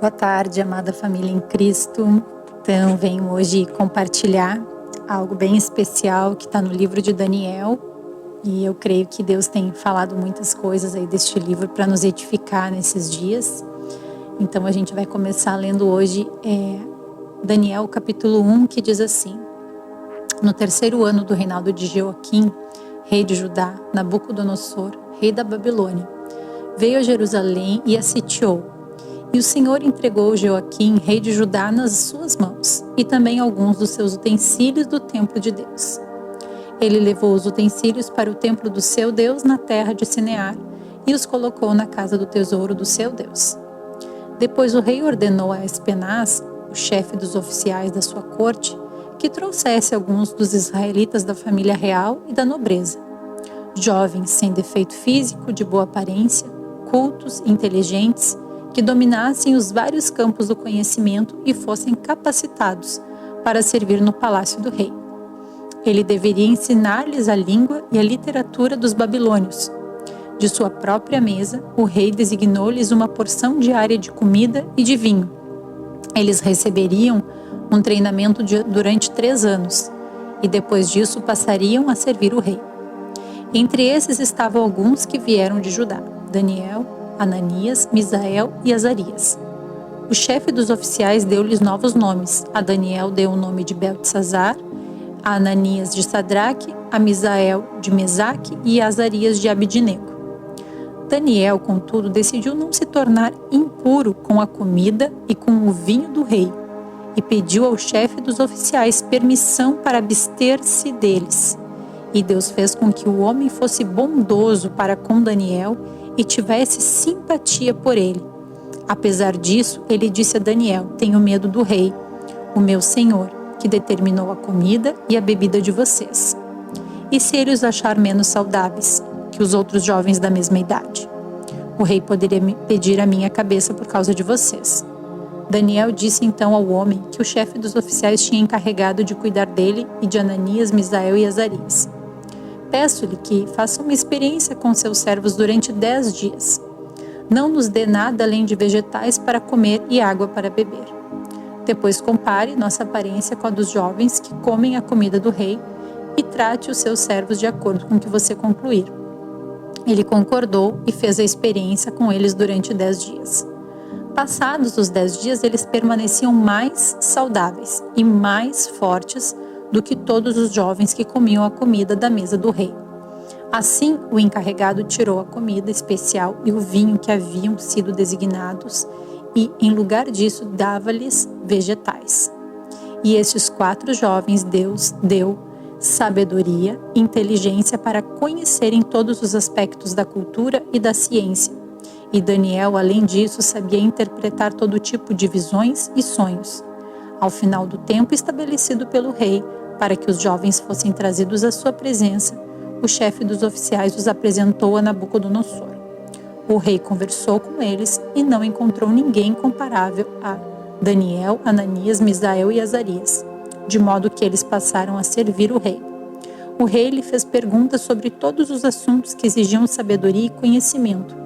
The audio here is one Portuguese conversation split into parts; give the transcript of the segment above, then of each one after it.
Boa tarde, amada família em Cristo. Então, venho hoje compartilhar algo bem especial que está no livro de Daniel. E eu creio que Deus tem falado muitas coisas aí deste livro para nos edificar nesses dias. Então, a gente vai começar lendo hoje Daniel capítulo 1, que diz assim: No terceiro ano do reinado de Joaquim, rei de Judá, Nabucodonosor, rei da Babilônia, veio a Jerusalém e a sitiou. E o Senhor entregou Joaquim, rei de Judá, nas suas mãos, e também alguns dos seus utensílios do templo de Deus. Ele levou os utensílios para o templo do seu Deus na terra de Sinear, e os colocou na casa do tesouro do seu Deus. Depois o rei ordenou a Aspenaz, o chefe dos oficiais da sua corte, que trouxesse alguns dos israelitas da família real e da nobreza, jovens sem defeito físico, de boa aparência, cultos, inteligentes, que dominassem os vários campos do conhecimento e fossem capacitados para servir no palácio do rei. Ele deveria ensinar-lhes a língua e a literatura dos babilônios. De sua própria mesa, o rei designou-lhes uma porção diária de comida e de vinho. Eles receberiam um treinamento durante 3 anos, e depois disso passariam a servir o rei. Entre esses estavam alguns que vieram de Judá: Daniel, Ananias, Misael e Azarias. O chefe dos oficiais deu-lhes novos nomes. A Daniel deu o nome de Beltesazar, a Ananias de Sadraque, a Misael de Mesaque e a Azarias de Abidnego. Daniel, contudo, decidiu não se tornar impuro com a comida e com o vinho do rei, e pediu ao chefe dos oficiais permissão para abster-se deles. E Deus fez com que o homem fosse bondoso para com Daniel e tivesse simpatia por ele. Apesar disso, ele disse a Daniel: Tenho medo do rei, o meu senhor, que determinou a comida e a bebida de vocês. E se ele os achar menos saudáveis que os outros jovens da mesma idade? O rei poderia pedir a minha cabeça por causa de vocês. Daniel disse então ao homem que o chefe dos oficiais tinha encarregado de cuidar dele e de Ananias, Misael e Azarias: Peço-lhe que faça uma experiência com seus servos durante 10 dias. Não nos dê nada além de vegetais para comer e água para beber. Depois compare nossa aparência com a dos jovens que comem a comida do rei e trate os seus servos de acordo com o que você concluir. Ele concordou e fez a experiência com eles durante 10 dias. Passados os 10 dias, eles permaneciam mais saudáveis e mais fortes do que todos os jovens que comiam a comida da mesa do rei. Assim, o encarregado tirou a comida especial e o vinho que haviam sido designados e, em lugar disso, dava-lhes vegetais. E estes 4 jovens Deus deu sabedoria e inteligência para conhecerem todos os aspectos da cultura e da ciência. E Daniel, além disso, sabia interpretar todo tipo de visões e sonhos. Ao final do tempo estabelecido pelo rei, para que os jovens fossem trazidos à sua presença, o chefe dos oficiais os apresentou a Nabucodonosor. O rei conversou com eles e não encontrou ninguém comparável a Daniel, Ananias, Misael e Azarias, de modo que eles passaram a servir o rei. O rei lhe fez perguntas sobre todos os assuntos que exigiam sabedoria e conhecimento,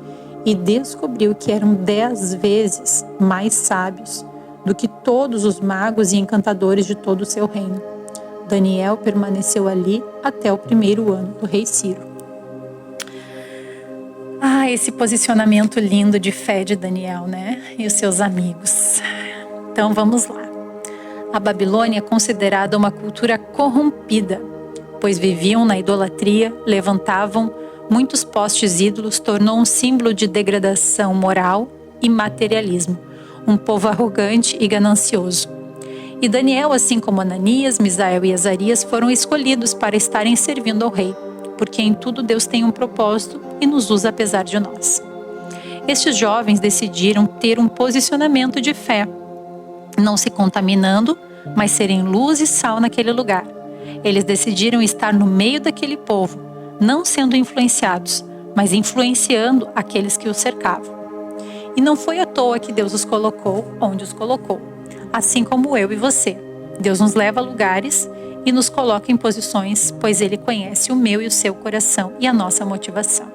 e descobriu que eram 10 vezes mais sábios do que todos os magos e encantadores de todo o seu reino. Daniel permaneceu ali até o 1º ano do rei Ciro. Esse posicionamento lindo de fé de Daniel, né? E os seus amigos. Então vamos lá. A Babilônia é considerada uma cultura corrompida, pois viviam na idolatria, levantavam muitos postes ídolos, tornou um símbolo de degradação moral e materialismo, um povo arrogante e ganancioso. E Daniel, assim como Ananias, Misael e Azarias, foram escolhidos para estarem servindo ao rei, porque em tudo Deus tem um propósito e nos usa apesar de nós. Estes jovens decidiram ter um posicionamento de fé, não se contaminando, mas serem luz e sal naquele lugar. Eles decidiram estar no meio daquele povo, não sendo influenciados, mas influenciando aqueles que os cercavam. E não foi à toa que Deus os colocou onde os colocou. Assim como eu e você. Deus nos leva a lugares e nos coloca em posições, pois Ele conhece o meu e o seu coração e a nossa motivação.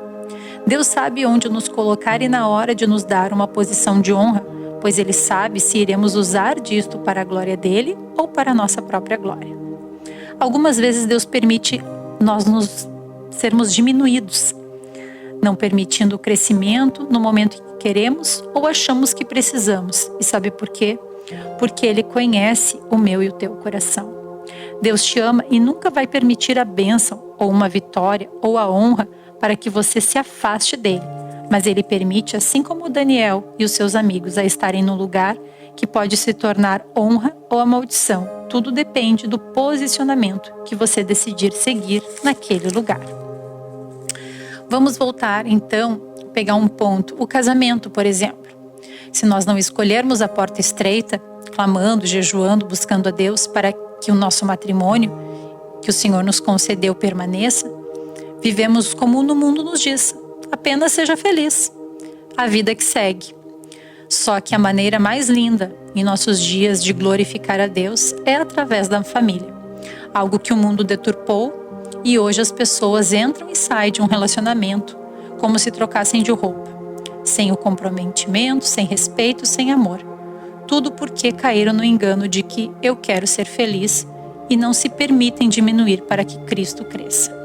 Deus sabe onde nos colocar e na hora de nos dar uma posição de honra, pois Ele sabe se iremos usar disto para a glória dele ou para a nossa própria glória. Algumas vezes Deus permite nós nos sermos diminuídos, não permitindo o crescimento no momento em que queremos ou achamos que precisamos. E sabe por quê? Porque Ele conhece o meu e o teu coração. Deus te ama e nunca vai permitir a bênção, ou uma vitória, ou a honra para que você se afaste dele. Mas Ele permite, assim como Daniel e os seus amigos, a estarem num lugar que pode se tornar honra ou a maldição. Tudo depende do posicionamento que você decidir seguir naquele lugar. Vamos voltar, então, pegar um ponto. O casamento, por exemplo. Se nós não escolhermos a porta estreita, clamando, jejuando, buscando a Deus para que o nosso matrimônio, que o Senhor nos concedeu, permaneça, vivemos como o mundo nos diz. Apenas seja feliz. A vida que segue. Só que a maneira mais linda em nossos dias de glorificar a Deus é através da família. Algo que o mundo deturpou e hoje as pessoas entram e saem de um relacionamento como se trocassem de roupa. Sem o comprometimento, sem respeito, sem amor. Tudo porque caíram no engano de que eu quero ser feliz e não se permitem diminuir para que Cristo cresça.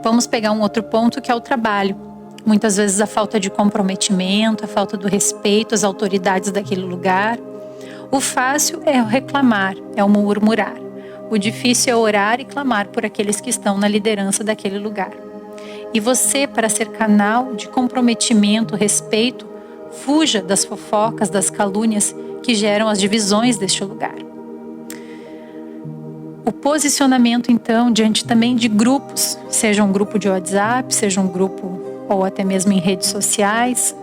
Vamos pegar um outro ponto que é o trabalho. Muitas vezes a falta de comprometimento, a falta do respeito às autoridades daquele lugar. O fácil é o reclamar, é o murmurar. O difícil é orar e clamar por aqueles que estão na liderança daquele lugar. E você, para ser canal de comprometimento, respeito, fuja das fofocas, das calúnias que geram as divisões deste lugar. O posicionamento, então, diante também de grupos, seja um grupo de WhatsApp, seja um grupo ou até mesmo em redes sociais,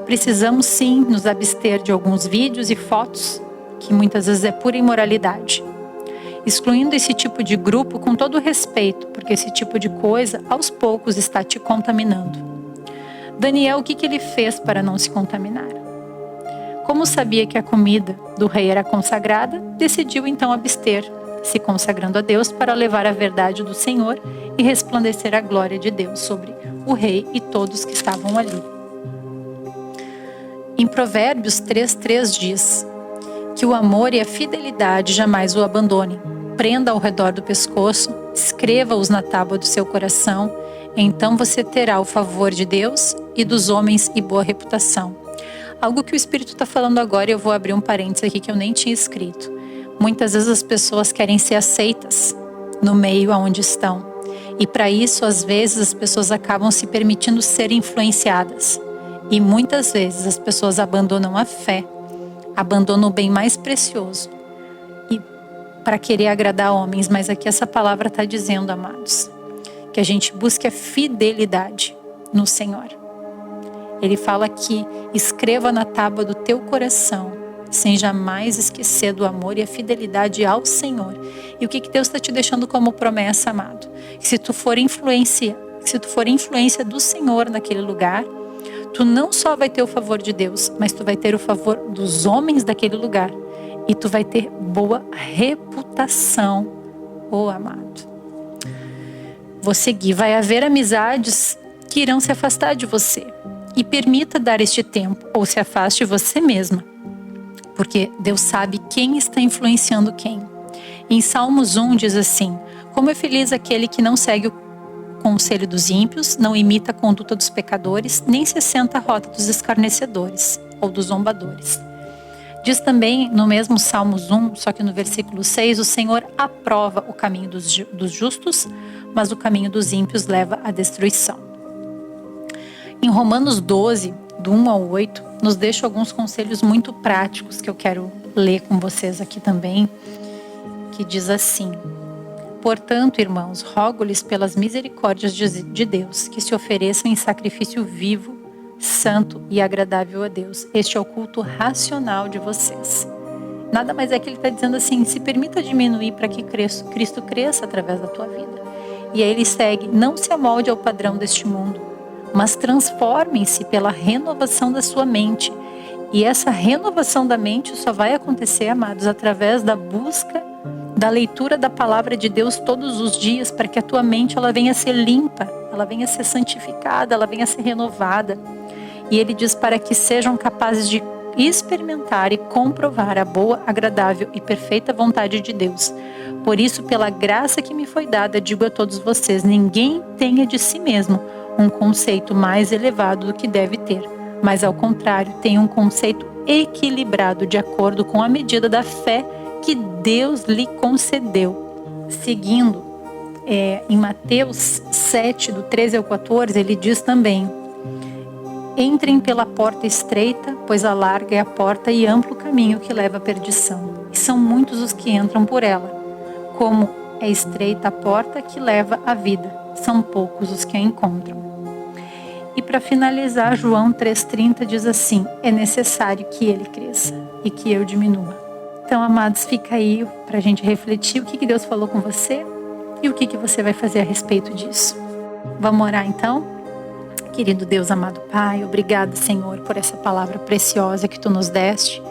precisamos sim nos abster de alguns vídeos e fotos que muitas vezes é pura imoralidade. Excluindo esse tipo de grupo com todo respeito, porque esse tipo de coisa aos poucos está te contaminando. Daniel, o que ele fez para não se contaminar? Como sabia que a comida do rei era consagrada, decidiu então abster, se consagrando a Deus para levar a verdade do Senhor e resplandecer a glória de Deus sobre o rei e todos que estavam ali. Em Provérbios 3:3 diz que o amor e a fidelidade jamais o abandonem. Prenda ao redor do pescoço, escreva-os na tábua do seu coração, então você terá o favor de Deus e dos homens e boa reputação. Algo que o Espírito está falando agora, eu vou abrir um parênteses aqui que eu nem tinha escrito. Muitas vezes as pessoas querem ser aceitas no meio aonde estão. E para isso, às vezes, as pessoas acabam se permitindo ser influenciadas. E muitas vezes as pessoas abandonam a fé, abandonam o bem mais precioso para querer agradar homens. Mas aqui essa palavra está dizendo, amados, que a gente busque a fidelidade no Senhor. Ele fala que escreva na tábua do teu coração, sem jamais esquecer do amor e a fidelidade ao Senhor. E o que Deus está te deixando como promessa, amado? Que se tu for influência do Senhor naquele lugar, tu não só vai ter o favor de Deus, mas tu vai ter o favor dos homens daquele lugar. E tu vai ter boa reputação, amado. Vou seguir. Vai haver amizades que irão se afastar de você. E permita dar este tempo, ou se afaste você mesma. Porque Deus sabe quem está influenciando quem. Em Salmos 1 diz assim: como é feliz aquele que não segue o conselho dos ímpios, não imita a conduta dos pecadores, nem se senta à roda dos escarnecedores ou dos zombadores. Diz também no mesmo Salmos 1, só que no versículo 6, o Senhor aprova o caminho dos justos, mas o caminho dos ímpios leva à destruição. Em Romanos 12, do 1 ao 8, nos deixa alguns conselhos muito práticos que eu quero ler com vocês aqui também, que diz assim: portanto, irmãos, rogo-lhes pelas misericórdias de Deus, que se ofereçam em sacrifício vivo, santo e agradável a Deus. Este é o culto racional de vocês. Nada mais é que ele está dizendo assim: se permita diminuir para que Cristo cresça através da tua vida. E aí ele segue: não se amolde ao padrão deste mundo, mas transformem-se pela renovação da sua mente. E essa renovação da mente só vai acontecer, amados, através da busca, da leitura da palavra de Deus todos os dias, para que a tua mente ela venha a ser limpa, ela venha a ser santificada, ela venha a ser renovada. E ele diz para que sejam capazes de experimentar e comprovar a boa, agradável e perfeita vontade de Deus. Por isso, pela graça que me foi dada, digo a todos vocês, ninguém tenha de si mesmo um conceito mais elevado do que deve ter, mas ao contrário, tenha um conceito equilibrado de acordo com a medida da fé que Deus lhe concedeu. Seguindo, em Mateus 7, do 13 ao 14, ele diz também: entrem pela porta estreita, pois a larga é a porta e amplo o caminho que leva à perdição, e são muitos os que entram por ela. Como é estreita a porta que leva à vida, são poucos os que a encontram. E para finalizar, João 3,30 diz assim: é necessário que ele cresça e que eu diminua. Então, amados, fica aí para a gente refletir o que Deus falou com você e o que você vai fazer a respeito disso. Vamos orar então? Querido Deus, amado Pai, obrigado, Senhor, por essa palavra preciosa que Tu nos deste,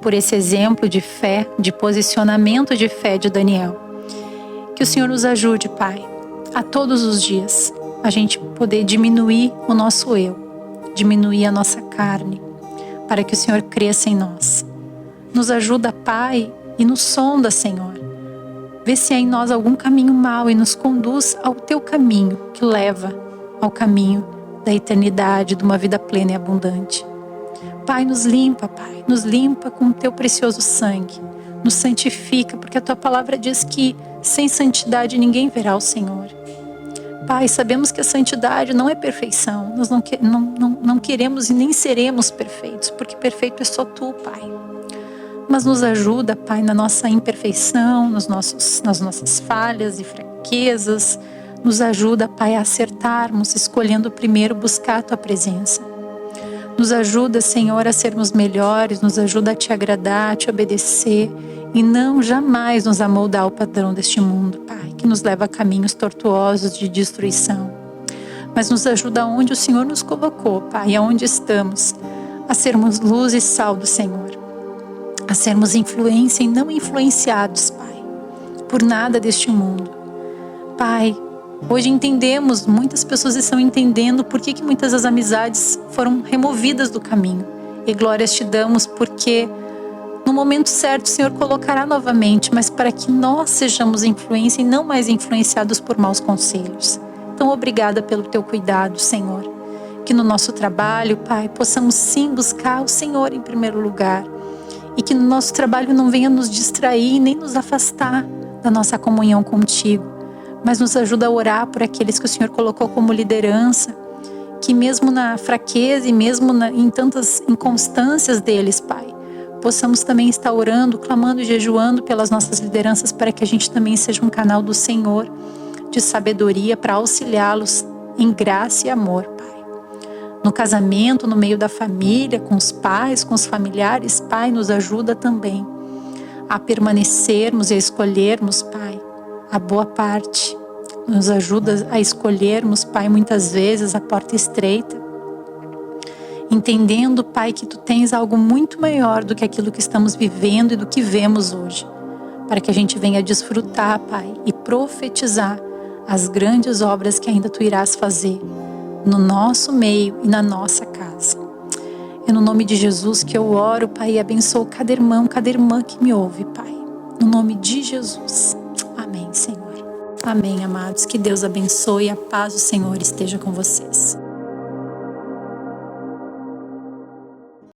por esse exemplo de fé, de posicionamento de fé de Daniel. Que o Senhor nos ajude, Pai, a todos os dias a gente poder diminuir o nosso eu, diminuir a nossa carne, para que o Senhor cresça em nós. Nos ajuda, Pai, e nos sonda, Senhor. Vê se há em nós algum caminho mau e nos conduz ao Teu caminho, que leva ao caminho da eternidade, de uma vida plena e abundante. Pai, nos limpa com o Teu precioso sangue, nos santifica, porque a Tua palavra diz que sem santidade ninguém verá o Senhor. Pai, sabemos que a santidade não é perfeição, nós não queremos e nem seremos perfeitos, porque perfeito é só Tu, Pai. Mas nos ajuda, Pai, na nossa imperfeição, nas nossas falhas e fraquezas. Nos ajuda, Pai, a acertarmos, escolhendo primeiro buscar a Tua presença. Nos ajuda, Senhor, a sermos melhores, nos ajuda a Te agradar, a Te obedecer e não jamais nos amoldar ao padrão deste mundo, Pai, que nos leva a caminhos tortuosos de destruição. Mas nos ajuda onde o Senhor nos colocou, Pai, aonde estamos, a sermos luz e sal do Senhor. A sermos influência e não influenciados, Pai, por nada deste mundo. Pai, hoje entendemos, muitas pessoas estão entendendo por que muitas das amizades foram removidas do caminho. E glórias Te damos porque no momento certo o Senhor colocará novamente, mas para que nós sejamos influência e não mais influenciados por maus conselhos. Então, obrigada pelo Teu cuidado, Senhor. Que no nosso trabalho, Pai, possamos sim buscar o Senhor em primeiro lugar. E que no nosso trabalho não venha nos distrair nem nos afastar da nossa comunhão contigo, mas nos ajuda a orar por aqueles que o Senhor colocou como liderança, que mesmo na fraqueza e mesmo em tantas inconstâncias deles, Pai, possamos também estar orando, clamando e jejuando pelas nossas lideranças para que a gente também seja um canal do Senhor de sabedoria para auxiliá-los em graça e amor, Pai. No casamento, no meio da família, com os pais, com os familiares, Pai, nos ajuda também a permanecermos e a escolhermos, Pai, a boa parte. Nos ajuda a escolhermos, Pai, muitas vezes a porta estreita, entendendo, Pai, que Tu tens algo muito maior do que aquilo que estamos vivendo e do que vemos hoje, para que a gente venha desfrutar, Pai, e profetizar as grandes obras que ainda Tu irás fazer no nosso meio e na nossa casa. É no nome de Jesus que eu oro, Pai, e abençoo cada irmão, cada irmã que me ouve, Pai. No nome de Jesus. Amém, Senhor. Amém, amados. Que Deus abençoe e a paz do Senhor esteja com vocês.